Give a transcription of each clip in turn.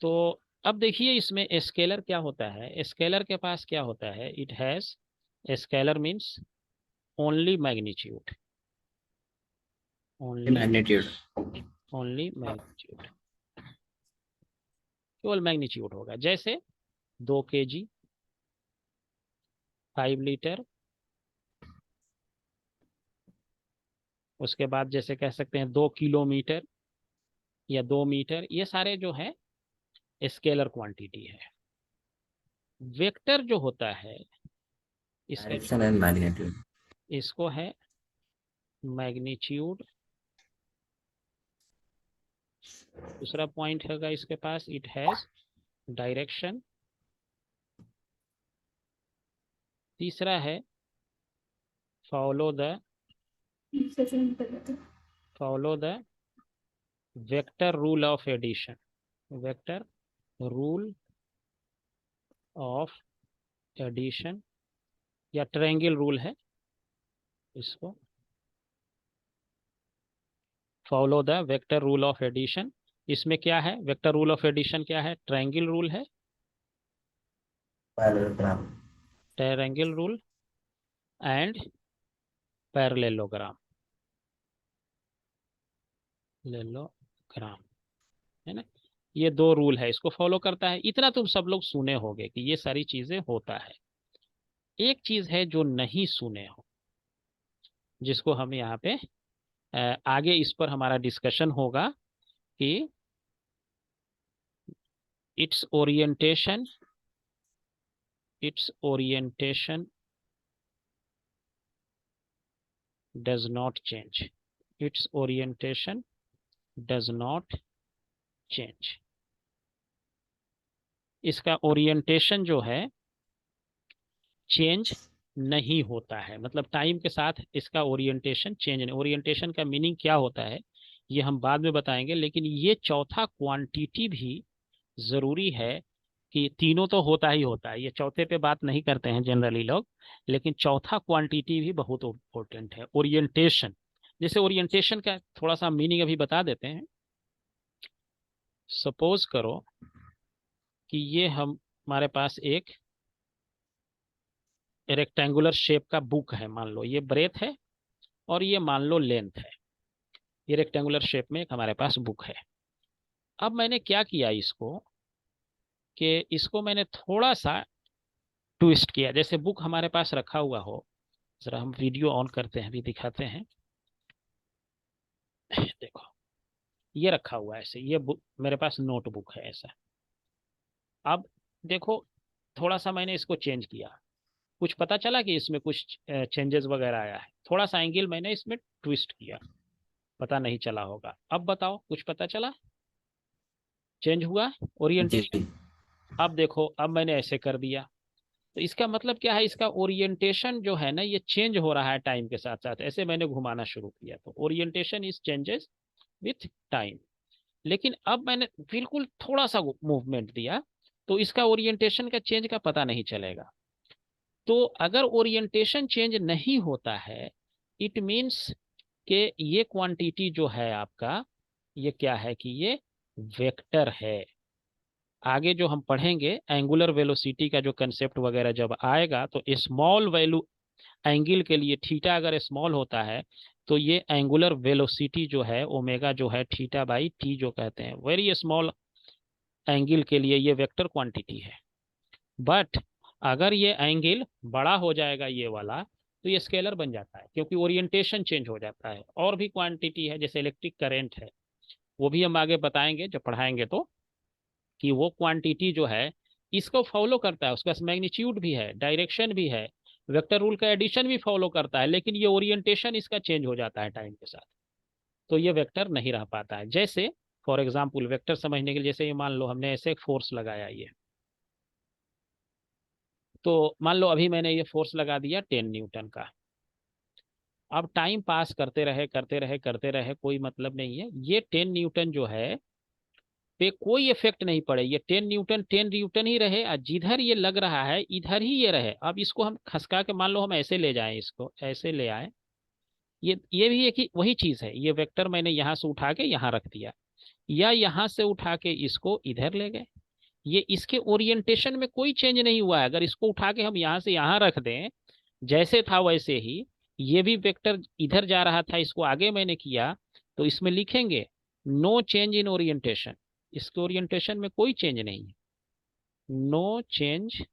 तो अब देखिए इसमें स्केलर क्या होता है। स्केलर के पास क्या होता है, it has, scalar means only magnitude, only magnitude. Only magnitude, केवल मैग्नीट्यूड होगा। जैसे 2 kg, 5 लीटर, उसके बाद जैसे कह सकते हैं 2 किलोमीटर या 2 मीटर, ये सारे जो है स्केलर क्वांटिटी है। वेक्टर जो होता है इसका जो, डायरेक्शन एंड मैग्नीट्यूड। इसको है मैग्नीट्यूड। दूसरा पॉइंट होगा इसके पास, इट हैज डायरेक्शन। तीसरा है follow the, follow the vector rule of addition, vector rule of addition, या ट्रायंगल रूल है इसको, follow the vector rule of addition. इसमें क्या है, वेक्टर रूल ऑफ एडिशन क्या है, ट्रायंगल रूल है, parallelogram. Triangle rule and parallelogram, लेलोग्राम, है ना। ये 2 रूल है, इसको फॉलो करता है। इतना तुम सब लोग सुने होंगे कि ये सारी चीजें होता है। एक चीज है जो नहीं सुने हो, जिसको हम यहाँ पे आगे इस पर हमारा डिस्कशन होगा कि it's orientation, it's orientation does not change, it's orientation does not change. इसका ओरिएंटेशन जो है चेंज नहीं होता है, मतलब टाइम के साथ इसका ओरिएंटेशन चेंज नहीं। ओरिएंटेशन का मीनिंग क्या होता है ये हम बाद में बताएंगे, लेकिन ये चौथा क्वांटिटी भी जरूरी है कि तीनों तो होता ही होता है, ये चौथे पे बात नहीं करते हैं जनरली लोग, लेकिन चौथा क्वांटिटी भी बहुत इंपॉर्टेंट है, ओरिएंटेशन। जैसे ओरिएंटेशन का थोड़ा सा मीनिंग अभी बता देते हैं। सपोज करो कि ये हम, हमारे पास एक रेक्टेंगुलर शेप का बुक है, मान लो ये ब्रेथ है और ये मान लो लेंथ है। ये रेक्टेंगुलर शेप में एक हमारे पास बुक है। अब मैंने क्या किया इसको, कि इसको मैंने थोड़ा सा ट्विस्ट किया। जैसे बुक हमारे पास रखा हुआ हो, जरा हम वीडियो ऑन करते हैं, अभी दिखाते हैं। देखो ये रखा हुआ है ऐसे, ये बुक मेरे पास नोटबुक है ऐसा। अब देखो थोड़ा सा मैंने इसको चेंज किया, कुछ पता चला कि इसमें कुछ चेंजेस वगैरह आया है। थोड़ा सा एंगल मैंने इसमें ट्विस्ट किया, पता नहीं चला होगा। अब बताओ कुछ पता चला, चेंज हुआ ओरिएंटेशन। जी। अब देखो अब मैंने ऐसे कर दिया, तो इसका मतलब क्या है, इसका ओरिएंटेशन जो है ना ये चेंज हो रहा है टाइम के साथ साथ। ऐसे मैंने घुमाना शुरू किया तो orientation is changes with time. लेकिन अब मैंने बिल्कुल थोड़ा सा मूवमेंट दिया तो इसका ओरिएंटेशन का चेंज का पता नहीं चलेगा। तो अगर ओरिएंटेशन चेंज नहीं होता है, इट मीन्स कि ये क्वांटिटी जो है आपका, ये क्या है कि ये वेक्टर है। आगे जो हम पढ़ेंगे एंगुलर वेलोसिटी का जो कंसेप्ट वगैरह जब आएगा, तो स्मॉल वैल्यू एंगल के लिए थीटा अगर स्मॉल होता है तो ये एंगुलर वेलोसिटी जो है ओमेगा जो है थीटा बाई टी जो कहते हैं, वेरी स्मॉल एंगल के लिए ये वेक्टर क्वांटिटी है। बट अगर ये एंगल बड़ा हो जाएगा ये वाला, तो ये स्केलर बन जाता है, क्योंकि ओरिएंटेशन चेंज हो जाता है। और भी क्वांटिटी है जैसे इलेक्ट्रिक करंट है, वो भी हम आगे बताएंगे जब पढ़ाएंगे तो, कि वो क्वांटिटी जो है इसको फॉलो करता है, उसका मैग्नीट्यूड भी है, डायरेक्शन भी है, वेक्टर रूल का एडिशन भी फॉलो करता है, लेकिन ये ओरिएंटेशन इसका चेंज हो जाता है टाइम के साथ, तो ये वेक्टर नहीं रह पाता है। जैसे फॉर एग्जाम्पल वेक्टर समझने के लिए, जैसे ये मान लो हमने ऐसे एक फोर्स लगाया ये, तो मान लो अभी मैंने ये फोर्स लगा दिया 10 न्यूटन का। अब टाइम पास करते रहे करते रहे करते रहे, कोई मतलब नहीं है, ये 10 न्यूटन जो है पे कोई इफेक्ट नहीं पड़े, ये 10 न्यूटन 10 न्यूटन ही रहे, और जिधर ये लग रहा है इधर ही ये रहे। अब इसको हम खसका के मान लो हम ऐसे ले जाएं, इसको ऐसे ले आए, ये भी एक ही वही चीज है। ये वेक्टर मैंने यहाँ से उठा के यहाँ रख दिया, या यहाँ से उठा के इसको इधर ले गए, ये इसके ओरिएंटेशन में कोई चेंज नहीं हुआ है। अगर इसको उठा के हम यहाँ से यहाँ रख दें जैसे था वैसे ही, ये भी वेक्टर इधर जा रहा था, इसको आगे मैंने किया, तो इसमें लिखेंगे नो चेंज इन ओरिएंटेशन। इसके ओरिएंटेशन में कोई चेंज नहीं है, no change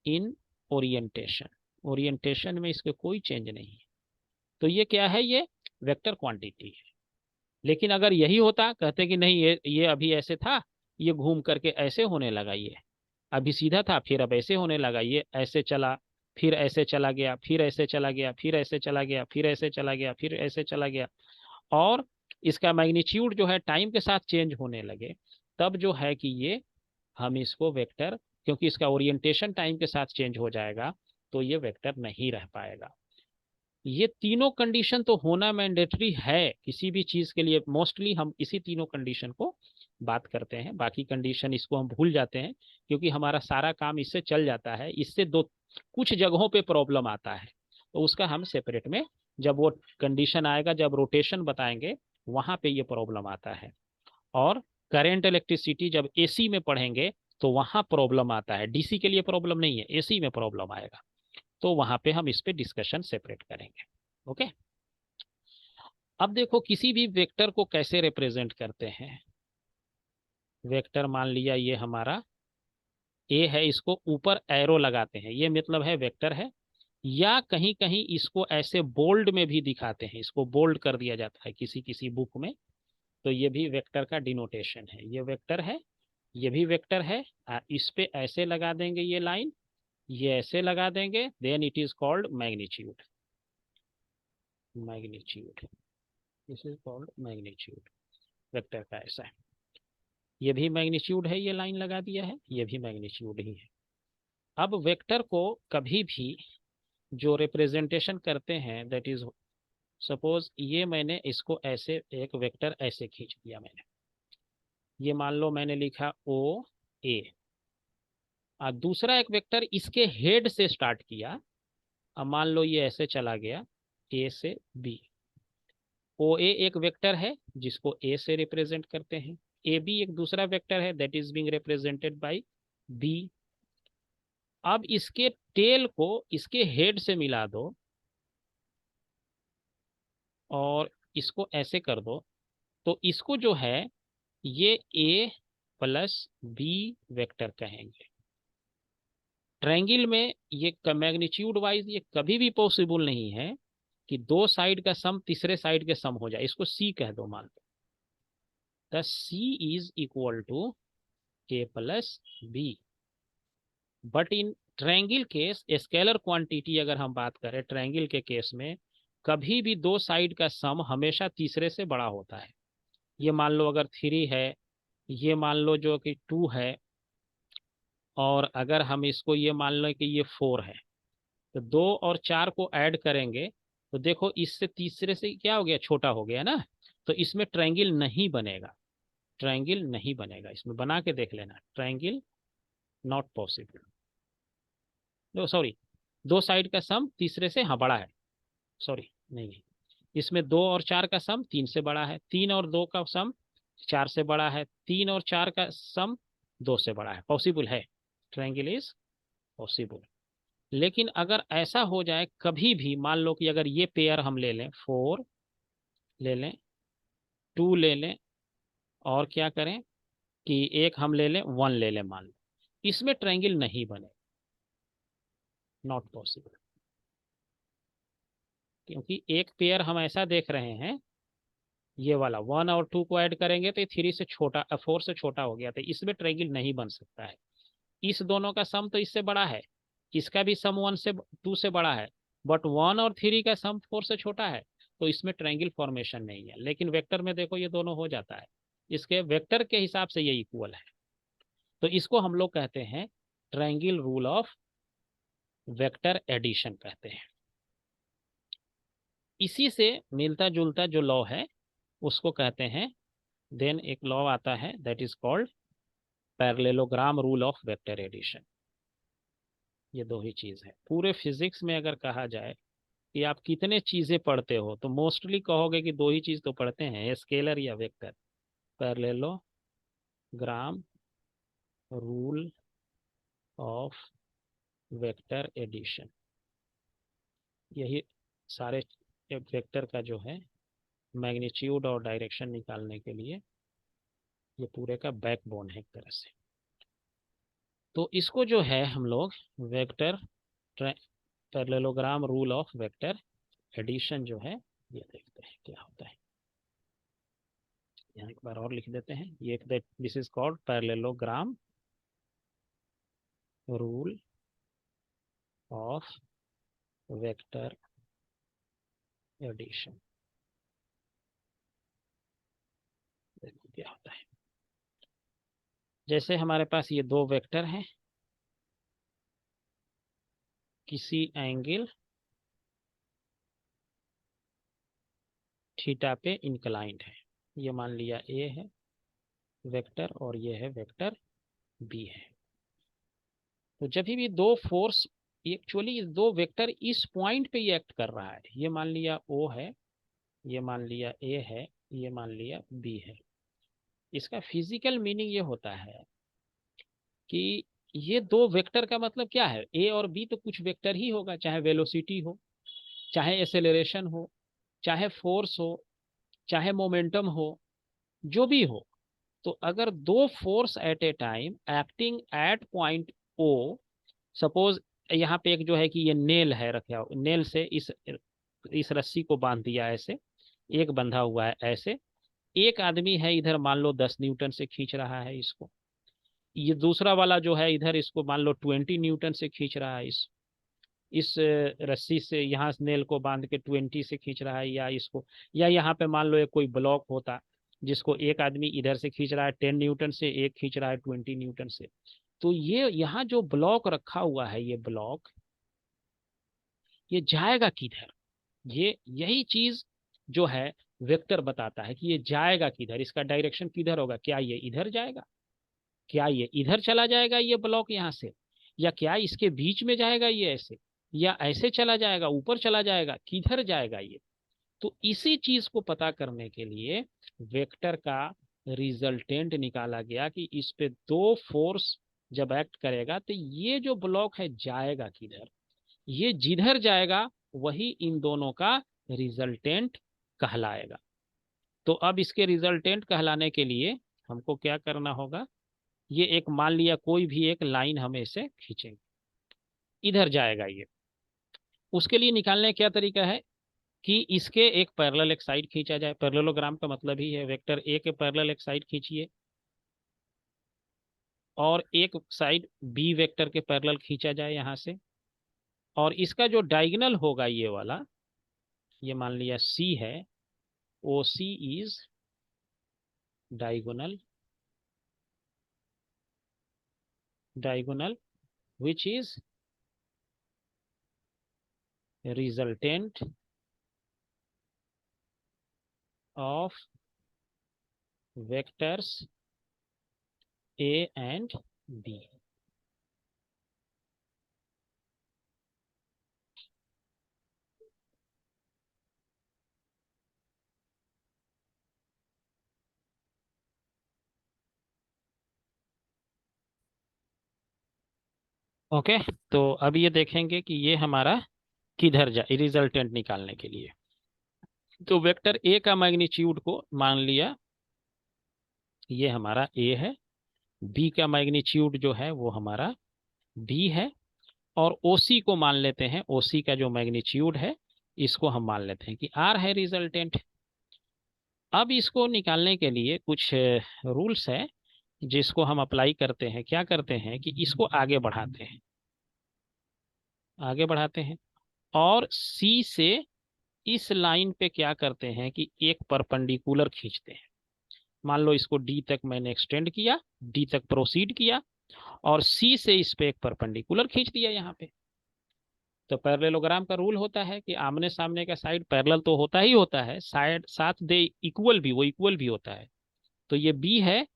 in orientation. Orientation में इसके कोई चेंज नहीं है। तो ये क्या है, ये वेक्टर क्वांटिटी है। लेकिन अगर यही होता, कहते कि नहीं ये अभी ऐसे था, ये घूम करके ऐसे होने लगा, ये अभी सीधा था फिर अब ऐसे होने लगा, ये ऐसे चला फिर ऐसे चला गया, फिर ऐसे चला गया, फिर ऐसे चला गया, फिर ऐसे चला गया, फिर ऐसे चला गया, और इसका मैग्नीट्यूड जो है टाइम के साथ चेंज होने लगे, तब जो है कि ये हम इसको वेक्टर, क्योंकि इसका ओरिएंटेशन टाइम के साथ चेंज हो जाएगा, तो ये वेक्टर नहीं रह पाएगा। ये तीनों कंडीशन तो होना मैंडेटरी है किसी भी चीज के लिए। मोस्टली हम इसी तीनों कंडीशन को बात करते हैं, बाकी कंडीशन इसको हम भूल जाते हैं, क्योंकि हमारा सारा काम इससे चल जाता है। इससे दो कुछ जगहों पे प्रॉब्लम आता है, तो उसका हम सेपरेट में, जब वो कंडीशन आएगा, जब रोटेशन बताएंगे, वहां पे ये प्रॉब्लम आता है। और करेंट इलेक्ट्रिसिटी जब एसी में पढ़ेंगे तो वहां प्रॉब्लम आता है, डीसी के लिए प्रॉब्लम नहीं है, एसी में प्रॉब्लम आएगा। तो वहां पे हम इस पे डिस्कशन सेपरेट करेंगे। ओके। अब देखो किसी भी वेक्टर को कैसे रिप्रेजेंट करते हैं। वेक्टर मान लिया ये हमारा ए है, इसको ऊपर एरो लगाते हैं, ये मतलब है वेक्टर है। या कहीं कहीं इसको ऐसे बोल्ड में भी दिखाते हैं, इसको बोल्ड कर दिया जाता है किसी किसी बुक में, तो ये भी वेक्टर का डिनोटेशन है। ये वेक्टर है, ये भी वेक्टर है। इस पे ऐसे लगा देंगे ये लाइन, ये ऐसे लगा देंगे, then it is called magnitude. Magnitude, this is called magnitude. Vector का ऐसा है, ये भी मैग्नीट्यूड है, ये लाइन लगा दिया है, ये भी मैग्नीट्यूड ही है। अब वेक्टर को कभी भी जो रिप्रेजेंटेशन करते हैं, दैट इज, सपोज ये मैंने इसको ऐसे एक वेक्टर ऐसे खींच दिया मैंने, ये मान लो मैंने लिखा ओ ए। दूसरा एक वेक्टर इसके हेड से स्टार्ट किया, अब मान लो ये ऐसे चला गया ए से बी। ओ ए एक वेक्टर है जिसको ए से रिप्रेजेंट करते हैं, ए बी एक दूसरा वेक्टर है that is being represented by B. अब इसके टेल को इसके हेड से मिला दो और इसको ऐसे कर दो, तो इसको जो है ये ए प्लस बी वेक्टर कहेंगे। ट्रायंगल में ये मैग्नीट्यूड वाइज ये कभी भी पॉसिबल नहीं है कि दो साइड का सम तीसरे साइड के सम हो जाए। इसको सी कह दो, मान लो the C is equal to A plus B. But in triangle case, scalar quantity अगर हम बात करें ट्रायंगल के केस में, कभी भी दो साइड का सम हमेशा तीसरे से बड़ा होता है। ये मान लो अगर 3 है, ये मान लो जो कि 2 है, और अगर हम इसको ये मान लो कि ये 4 है, तो 2 और 4 को ऐड करेंगे, तो देखो इससे तीसरे से क्या हो गया, छोटा हो गया ना। तो इसमें ट्रायंगल नहीं बनेगा, ट्रायंगल नहीं बनेगा। इसमें बना के देख लेना, triangle not possible. No sorry, दो साइड का सम तीसरे से हाँ बड़ा है, सॉरी नहीं है। इसमें 2 और 4 का सम 3 से बड़ा है, 3 और 2 का सम 4 से बड़ा है, 3 और 4 का सम 2 से बड़ा है। पॉसिबल है, ट्रायंगल इज पॉसिबल। लेकिन अगर ऐसा हो जाए कभी भी, मान लो कि अगर ये पेयर हम ले लें, 4 ले लें, 2 ले लें, और क्या करें कि एक हम ले लें, 1 ले लें, मान लो, इसमें ट्रायंगल नहीं बने, नॉट पॉसिबल। क्योंकि एक पेयर हम ऐसा देख रहे हैं, ये वाला 1 और 2 को ऐड करेंगे तो ये 3 से छोटा, 4 से छोटा हो गया, तो इसमें ट्रायंगल नहीं बन सकता है। इस दोनों का सम तो इससे बड़ा है, इसका भी सम 1 से 2 से बड़ा है, बट 1 और 3 का सम 4 से छोटा है, तो इसमें ट्रायंगल फॉर्मेशन नहीं है। लेकिन वेक्टर में देखो ये दोनों हो जाता है, इसके वेक्टर के हिसाब से ये इक्वल है। तो इसको हम लोग कहते हैं triangle rule of vector addition कहते हैं। इसी से मिलता जुलता जो लॉ है उसको कहते हैं, देन एक लॉ आता है that is called parallelogram rule of vector addition. ये दो ही चीज है पूरे फिजिक्स में। अगर कहा जाए कि आप कितने चीजें पढ़ते हो, तो मोस्टली कहोगे कि दो ही चीज तो पढ़ते हैं, स्केलर या vector. Parallelogram rule of vector addition. यही सारे वेक्टर का जो है मैग्नीट्यूड और डायरेक्शन निकालने के लिए ये पूरे का बैकबोन है एक तरह से। तो इसको जो है हम लोग vector parallelogram rule of vector addition जो है ये देखते हैं क्या होता है। यहाँ एक बार और लिख देते हैं, ये this is called parallelogram rule of vector addition. देखो क्या होता है। जैसे हमारे पास ये दो वेक्टर हैं, किसी एंगल थीटा पे इंक्लाइंड है, ये मान लिया ए है वेक्टर और ये है वेक्टर बी है। तो जब भी दो फोर्स, एक्चुअली दो वेक्टर इस पॉइंट पे ये एक्ट कर रहा है, ये मान लिया ओ है, ये मान लिया ए है, ये मान लिया बी है। इसका फिजिकल मीनिंग ये होता है कि ये दो वेक्टर का मतलब क्या है, ए और बी तो कुछ वेक्टर ही होगा, चाहे वेलोसिटी हो, चाहे एसेलरेशन हो, चाहे फोर्स हो, चाहे मोमेंटम हो, जो भी हो। तो अगर दो force at a time acting at point O, suppose यहाँ पे एक जो है कि ये नेल है रखा, नेल से इस रस्सी को बांध दिया ऐसे, एक बंधा हुआ है ऐसे, एक आदमी है इधर मान लो 10 न्यूटन से खींच रहा है इसको, ये दूसरा वाला जो है इधर इसको मान लो 20 न्यूटन से खींच रहा है, इस रस्सी से यहाँ नेल को बांध के 20 से खींच रहा है, या इसको, या यहाँ पे मान लो एक कोई ब्लॉक होता जिसको एक आदमी इधर से खींच रहा है 10 न्यूटन से, एक खींच रहा है 20 न्यूटन से। तो ये यहाँ जो ब्लॉक रखा हुआ है, ये ब्लॉक ये जाएगा किधर, ये यही चीज जो है वेक्टर बताता है कि ये जाएगा किधर, इसका डायरेक्शन किधर होगा। क्या ये इधर जाएगा, क्या ये इधर चला जाएगा ये ब्लॉक यहाँ से, या क्या इसके बीच में जाएगा ये ऐसे, या ऐसे चला जाएगा ऊपर चला जाएगा, किधर जाएगा ये। तो इसी चीज को पता करने के लिए वेक्टर का रिजल्टेंट निकाला गया कि इस पे दो फोर्स जब एक्ट करेगा तो ये जो ब्लॉक है जाएगा किधर, ये जिधर जाएगा वही इन दोनों का रिजल्टेंट कहलाएगा। तो अब इसके रिजल्टेंट कहलाने के लिए हमको क्या करना होगा, ये एक मान लिया कोई भी एक लाइन हम ऐसे खींचेंगे, इधर जाएगा ये। उसके लिए निकालने क्या तरीका है कि इसके एक पैरेलल एक साइड खींचा जाए, पैरेललोग्राम का मतलब ही है वेक्टर ए के पैरेलल एक साइड खींचिए, और एक साइड बी वेक्टर के पैरेलल खींचा जाए यहाँ से, और इसका जो डायगोनल होगा ये वाला, ये मान लिया सी है, O C is diagonal, diagonal which is resultant of vectors A and B। Okay, तो अब ये देखेंगे कि ये हमारा किधर जाए रिजल्टेंट निकालने के लिए। तो वेक्टर ए का मैग्नीट्यूड को मान लिया ये हमारा ए है, बी का मैग्नीट्यूड जो है वो हमारा बी है, और ओसी को मान लेते हैं, ओसी का जो मैग्नीट्यूड है इसको हम मान लेते हैं कि आर है रिजल्टेंट। अब इसको निकालने के लिए कुछ रूल्स है जिसको हम अप्लाई करते हैं। क्या करते हैं कि इसको आगे बढ़ाते हैं, आगे बढ़ाते हैं, और सी से इस लाइन पे क्या करते हैं कि एक परपेंडिकुलर खींचते हैं। मान लो इसको डी तक मैंने एक्सटेंड किया, डी तक प्रोसीड किया, और सी से इस पे एक परपेंडिकुलर खींच दिया यहाँ पे। तो पैरेललोग्राम का रूल होता है कि आमने सामने का साइड पैरेलल तो होता ही होता है, साइड साथ दे इक्वल भी, वो इक्वल भी होता है। तो ये बी है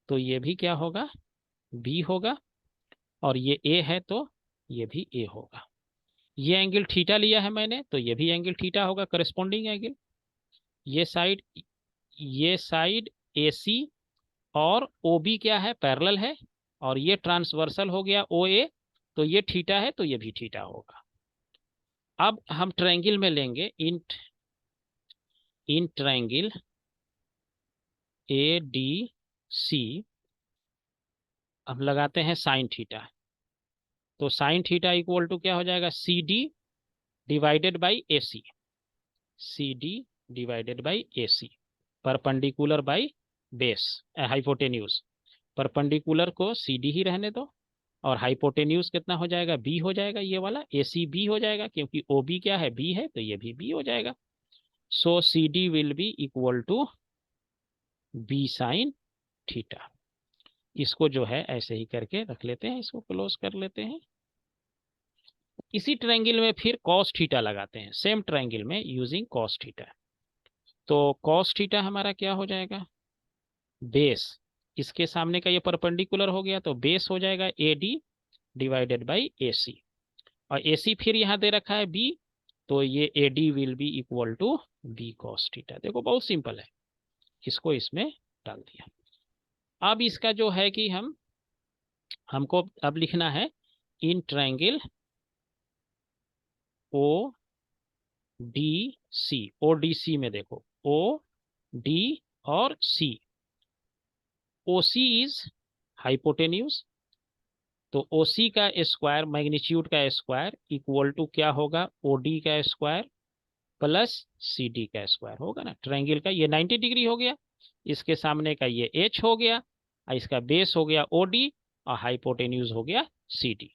तो ये भी क्या होगा, बी होगा, और ये ए है तो ये भी ए होगा। ये एंगल थीटा लिया है मैंने तो ये भी एंगल थीटा होगा, करस्पॉन्डिंग एंगल। ये साइड, ये साइड ए सी और ओ बी क्या है, पैरेलल है, और ये ट्रांसवर्सल हो गया ओ ए, तो ये थीटा है तो ये भी थीटा होगा। अब हम ट्रायंगल में लेंगे, in triangle A D C हम लगाते हैं साइन थीटा। तो साइन थीटा इक्वल टू क्या हो जाएगा, C D divided by A C, C D divided by A C, perpendicular by base hypotenuse. Perpendicular को सी डी ही रहने दो, और हाइपोटेन्यूज कितना हो जाएगा, बी हो जाएगा, ये वाला ए सी बी हो जाएगा, क्योंकि ओ बी क्या है, बी है, तो ये भी बी हो जाएगा। So c d will be equal to b sine theta. इसको जो है ऐसे ही करके रख लेते हैं, इसको क्लोज कर लेते हैं। इसी ट्रायंगल में फिर cos थीटा लगाते हैं, सेम ट्रायंगल में यूजिंग cos थीटा। तो cos थीटा हमारा क्या हो जाएगा, बेस, इसके सामने का ये परपेंडिकुलर हो गया तो बेस हो जाएगा A D divided by A सी, और ए सी फिर यहाँ दे रखा है बी, तो ये A D will be equal to B cos theta. देखो बहुत सिंपल है, इसको इसमें डाल दिया। अब इसका जो है कि हमको अब लिखना है in triangle O D C, O D C में देखो ओ डी और सी, ओ सी इज हाइपोटेन्यूज, तो ओ सी का स्क्वायर मैग्नीट्यूड का स्क्वायर इक्वल टू क्या होगा, ओ डी का स्क्वायर प्लस सी डी का स्क्वायर होगा ना। ट्रायंगल का ये 90 डिग्री हो गया, इसके सामने का ये एच हो गया, और इसका बेस हो गया ओ डी, और हाइपोटेन्यूज हो गया सी डी।